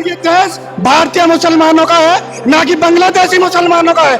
ये देश भारतीय मुसलमानों का है, ना कि बांग्लादेशी मुसलमानों का है।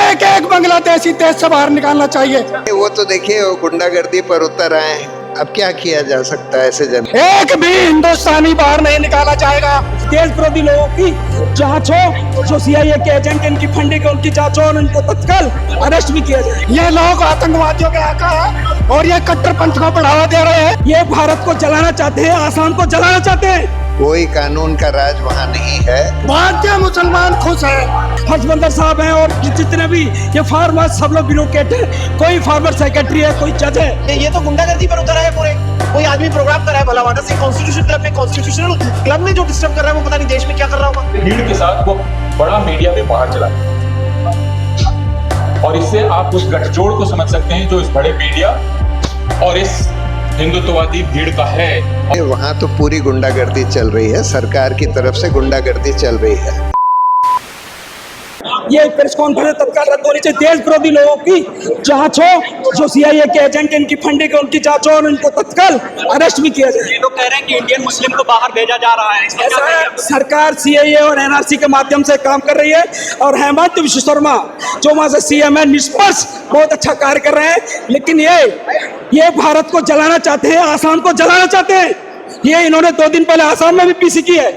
एक एक बांग्लादेशी देश से बाहर निकालना चाहिए। वो तो देखिए वो गुंडागर्दी पर उतर आए हैं, अब क्या किया जा सकता है ऐसे जन। एक भी हिंदुस्तानी बाहर नहीं निकाला जाएगा। देश विरोधी लोगों की जांच हो, जो सीआईए के एजेंट इनकी फंडिंग है उनकी जांच हो और इनको तत्काल अरेस्ट भी किया जाए। ये लोग आतंकवादियों के आका है और ये कट्टरपंथ को बढ़ावा दे रहे हैं। ये भारत को जलाना चाहते हैं, आसाम को जलाना चाहते हैं। कोई कानून का राज वहाँ नहीं है। भारतीय मुसलमान खुश है। हर्षवर्धन साहब हैं और जितने भी ये फार्मर्स सब लोग ब्यूरोक्रेट है। कोई फार्मर सेक्रेटरी है, कोई जज है। ये तो गुंडागर्दी पर उतर है पूरे। कोई आदमी प्रोग्राम कर रहा है भला मानस से कॉन्स्टिट्यूशनल क्लब में जो डिस्टर्ब कर रहा है वो पता नहीं देश में क्या कर रहा होगा। भीड़ के साथ वो बड़ा मीडिया भी बाहर चला और इससे आप उस गठजोड़ को समझ सकते हैं जो इस बड़े मीडिया और इस हिंदुत्ववादी भीड़ का है। वहाँ तो पूरी गुंडागर्दी चल रही है, सरकार की तरफ से गुंडागर्दी चल रही है। ये प्रेस कॉन्फ्रेंस तत्काल रद्द होनी चाहिए। देश विरोधी लोगों की जांच हो, जो सीआईए के एजेंट इनकी फंडिंग है उनकी जांच हो और इनको तत्काल अरेस्ट भी किया जाए। ये लोग कह रहे हैं कि इंडियन मुस्लिम को बाहर भेजा जा रहा है। इसका क्या ऐसा कहेंगे है, आप? सरकार सीआईए और एनआरसी के माध्यम से काम कर रही है और हेमंत विश्व शर्मा जो वहां से सीएम है निष्पक्ष बहुत अच्छा कार्य कर रहे हैं। लेकिन ये भारत को जलाना चाहते हैं, आसाम को जलाना चाहते हैं। ये इन्होंने 2 दिन पहले आसाम में भी पीसी की है,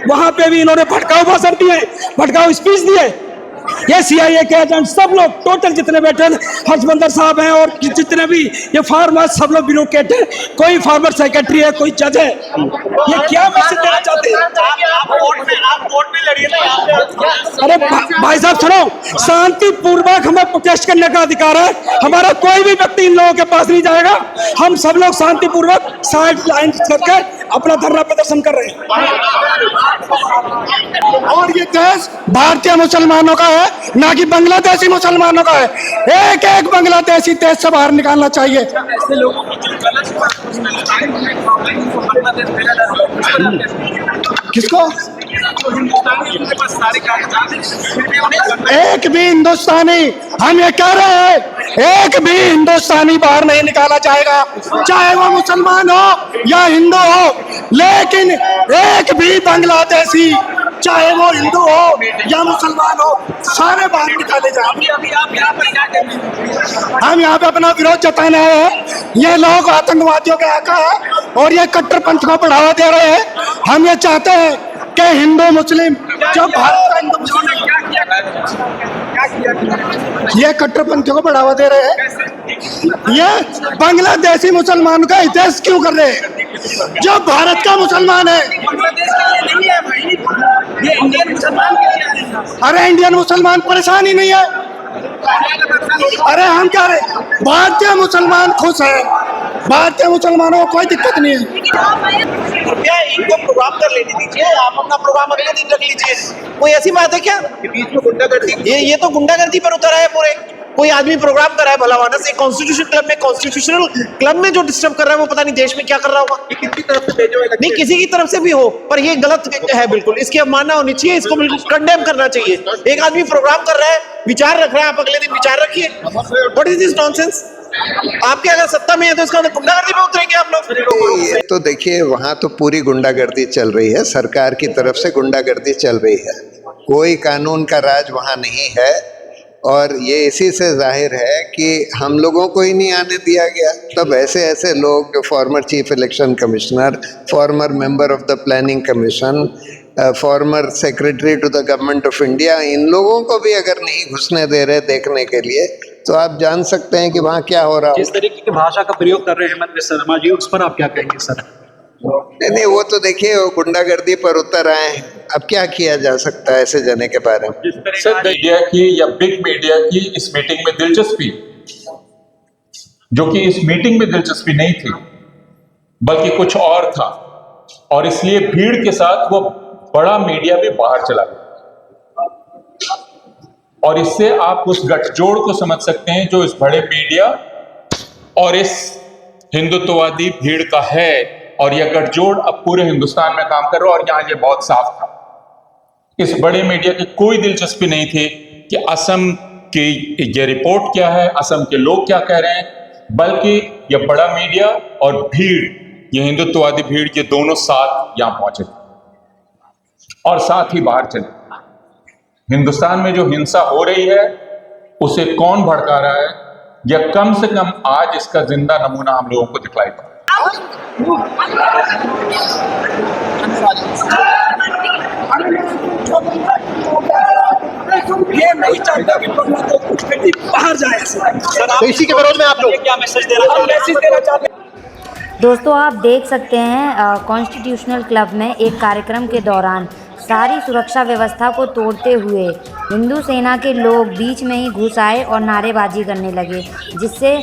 वहां पे भी इन्होंने भड़काऊ भाषण दिए, भड़काऊ स्पीच दिए। ये सीआईए के एजेंट सब लोग टोटल जितने बैठे हैं, हर्षवर्धन साहब हैं और जितने भी ये फार्मर्स सब लोग ब्यूरोक्रेट है। कोई फार्मर सेक्रेटरी है, कोई जज है। ये क्या मैसेज देना चाहते हैं? आप कोर्ट में लड़िए ना यहाँ पे। अरे भाई साहब सुनो, शांतिपूर्वक हमें प्रोटेस्ट करने का अधिकार है। हमारा कोई भी व्यक्ति इन लोगों के पास नहीं जाएगा। हम सब लोग शांतिपूर्वक साइड लाइन करके अपना धरना प्रदर्शन कर रहे हैं। और ये देश भारतीय मुसलमानों का है, ना कि बांग्लादेशी मुसलमानों का है। एक एक बांग्लादेशी देश से बाहर निकालना चाहिए। किसको? एक भी हिंदुस्तानी, हम ये कह रहे हैं, एक भी हिंदुस्तानी बाहर नहीं निकाला जाएगा, चाहे वो मुसलमान हो या हिंदू हो। लेकिन एक भी बांग्लादेशी, चाहे वो हिंदू हो या मुसलमान हो, सारे बाहर निकाले जाएंगे। हम यहाँ पे अपना विरोध जताने आए हैं। ये लोग आतंकवादियों के आका है और ये कट्टरपंथ को बढ़ावा दे रहे हैं। हम ये चाहते हैं कि हिंदू मुस्लिम जो भारत का हिंदू मुस्लिम ये कट्टरपंथियों को बढ़ावा दे रहे हैं। ये बांग्लादेशी मुसलमान का हितैषी क्यों कर रहे हैं? जो भारत का मुसलमान है, ये इंडियन मुसलमान के लिए है। अरे इंडियन मुसलमान परेशान ही नहीं है। अरे हम क्या रहे, भारतीय मुसलमान खुश है। भारतीय मुसलमानों को कोई दिक्कत नहीं है। कृपया इनको प्रोग्राम कर लेने दीजिए, आप अपना प्रोग्राम अगले दिन रख लीजिए। कोई ऐसी बात है क्या? बीच में गुंडागर्दी, ये तो गुंडागर्दी पर उतर है पूरे। कोई आदमी प्रोग्राम कर रहा है भला मानस से कॉन्स्टिट्यूशनल क्लब में जो डिस्टर्ब कर रहा है वो पता नहीं देश में क्या कर रहा होगा। किसी तरफ से भेजो, नहीं किसी की तरफ से भी हो, पर ये गलत है बिल्कुल। इसकी अवमानना होनी चाहिए, इसको बिल्कुल कंडेम करना चाहिए। एक आदमी प्रोग्राम कर रहा है, विचार रख रहा है, आप अगले दिन विचार रखिए। What is this nonsense? आपके अगर सत्ता में है तो इसका गुंडागर्दी में उतरेंगे आप लोग। ये तो देखिए वहाँ तो पूरी गुंडागर्दी चल रही है, सरकार की तरफ से गुंडागर्दी चल रही है। कोई कानून का राज वहाँ नहीं है और ये इसी से जाहिर है कि हम लोगों को ही नहीं आने दिया गया। तब ऐसे ऐसे लोग, former chief election commissioner, former member of the planning commission, former secretary to the government of India, इन लोगों को भी अगर नहीं घुसने दे रहे देखने के लिए, तो आप जान सकते हैं कि वहाँ क्या हो रहा है। जिस तरीके की भाषा का प्रयोग कर रहे हैं हेमंत विश्व शर्मा जी, उस पर आप क्या कहेंगे सर? नहीं, वो तो देखिए वो गुंडागर्दी पर उतर आए हैं, अब क्या किया जा सकता है ऐसे जने के बारे में। सर मीडिया की या बिग मीडिया की इस मीटिंग में दिलचस्पी, जो कि इस मीटिंग में दिलचस्पी नहीं थी बल्कि कुछ और था, और इसलिए भीड़ के साथ वो बड़ा मीडिया भी बाहर चला गया। और इससे आप उस गठजोड़ को समझ सकते हैं जो इस बड़े मीडिया और इस हिंदुत्ववादी भीड़ का है। और यह गठजोड़ अब पूरे हिंदुस्तान में काम कर रहा है और यहां ये बहुत साफ था। इस बड़े मीडिया की कोई दिलचस्पी नहीं थी कि असम की ये रिपोर्ट क्या है, असम के लोग क्या कह रहे हैं, बल्कि यह बड़ा मीडिया और भीड़, ये हिंदुत्ववादी भीड़, ये दोनों साथ यहां पहुंचे थे। और साथ ही बाहर चले। हिंदुस्तान में जो हिंसा हो रही है उसे कौन भड़का रहा है, या कम से कम आज इसका जिंदा नमूना हम लोगों को दिखलाई पड़ा। ये नहीं चाहता कि कुछ व्यक्ति बाहर जाए। तो इसी के विरोध में आप लोग क्या मैसेज देना चाहते हैं? दोस्तों, आप देख सकते हैं कॉन्स्टिट्यूशनल क्लब में एक कार्यक्रम के दौरान सारी सुरक्षा व्यवस्था को तोड़ते हुए हिंदू सेना के लोग बीच में ही घुस आए और नारेबाजी करने लगे, जिससे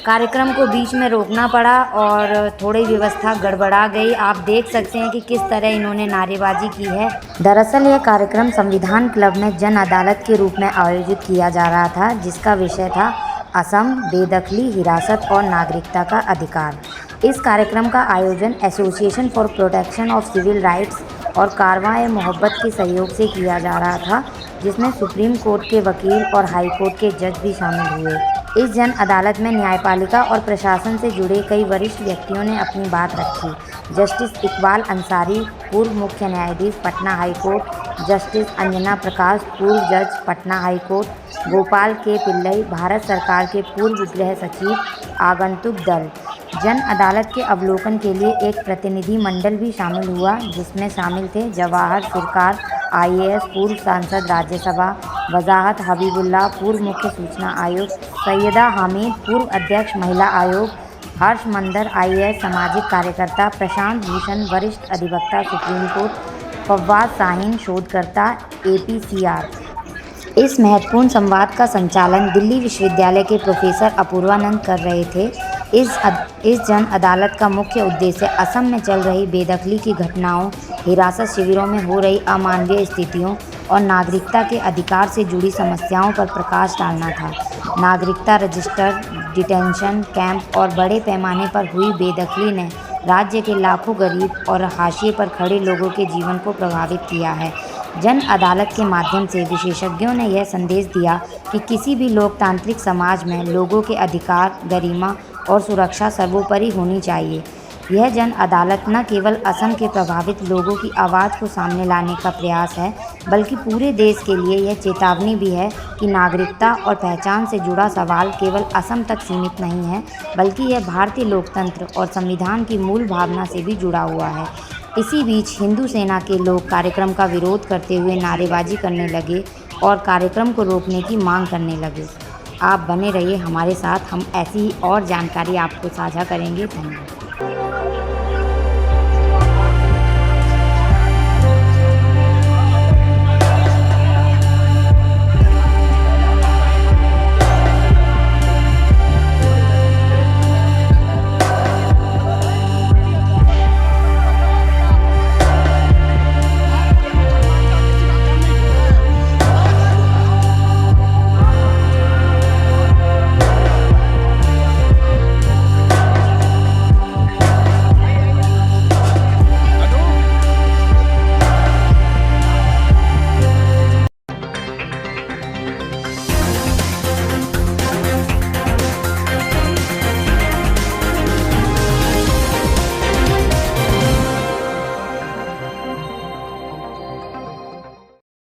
कार्यक्रम को बीच में रोकना पड़ा और थोड़ी व्यवस्था गड़बड़ा गई। आप देख सकते हैं कि किस तरह इन्होंने नारेबाजी की है। दरअसल यह कार्यक्रम संविधान क्लब में जन अदालत के रूप में आयोजित किया जा रहा था, जिसका विषय था असम, बेदखली, हिरासत और नागरिकता का अधिकार। इस कार्यक्रम का आयोजन Association for Protection of Civil Rights और कारवां-ए-मोहब्बत के सहयोग से किया जा रहा था, जिसमें सुप्रीम कोर्ट के वकील और हाई कोर्ट के जज भी शामिल हुए। इस जन अदालत में न्यायपालिका और प्रशासन से जुड़े कई वरिष्ठ व्यक्तियों ने अपनी बात रखी। जस्टिस इकबाल अंसारी, पूर्व मुख्य न्यायाधीश Patna high court, justice Anjana Prakash, पूर्व जज पटना हाई कोर्ट, गोपाल के पिल्लई, भारत सरकार के पूर्व गृह सचिव, आगंतुक दल। जन अदालत के अवलोकन के लिए एक प्रतिनिधि मंडल भी शामिल हुआ, जिसमें शामिल थे जवाहर सरकार IAS, पूर्व सांसद राज्यसभा, वजाहत हबीबुल्ला, पूर्व मुख्य सूचना आयुक्त, सैयदा हामिद, पूर्व अध्यक्ष महिला आयोग, हर्ष मंदर IAS, सामाजिक कार्यकर्ता, प्रशांत भूषण, वरिष्ठ अधिवक्ता सुप्रीम कोर्ट, फव्वाद शाहीन, शोधकर्ता APCR। इस महत्वपूर्ण संवाद का संचालन दिल्ली विश्वविद्यालय के प्रोफेसर अपूर्वानंद कर रहे थे। इस जन अदालत का मुख्य उद्देश्य असम में चल रही बेदखली की घटनाओं, हिरासत शिविरों में हो रही अमानवीय स्थितियों और नागरिकता के अधिकार से जुड़ी समस्याओं पर प्रकाश डालना था। नागरिकता रजिस्टर, डिटेंशन कैंप और बड़े पैमाने पर हुई बेदखली ने राज्य के लाखों गरीब और हाशिए पर खड़े लोगों के जीवन को प्रभावित किया है। जन अदालत के माध्यम से विशेषज्ञों ने यह संदेश दिया कि किसी भी लोकतांत्रिक समाज में लोगों के अधिकार, गरिमा और सुरक्षा सर्वोपरि होनी चाहिए। यह जन अदालत न केवल असम के प्रभावित लोगों की आवाज़ को सामने लाने का प्रयास है, बल्कि पूरे देश के लिए यह चेतावनी भी है कि नागरिकता और पहचान से जुड़ा सवाल केवल असम तक सीमित नहीं है, बल्कि यह भारतीय लोकतंत्र और संविधान की मूल भावना से भी जुड़ा हुआ है। इसी बीच हिंदू सेना के लोग कार्यक्रम का विरोध करते हुए नारेबाजी करने लगे और कार्यक्रम को रोकने की मांग करने लगे। आप बने रहिए हमारे साथ, हम ऐसी ही और जानकारी आपको साझा करेंगे। धन्यवाद।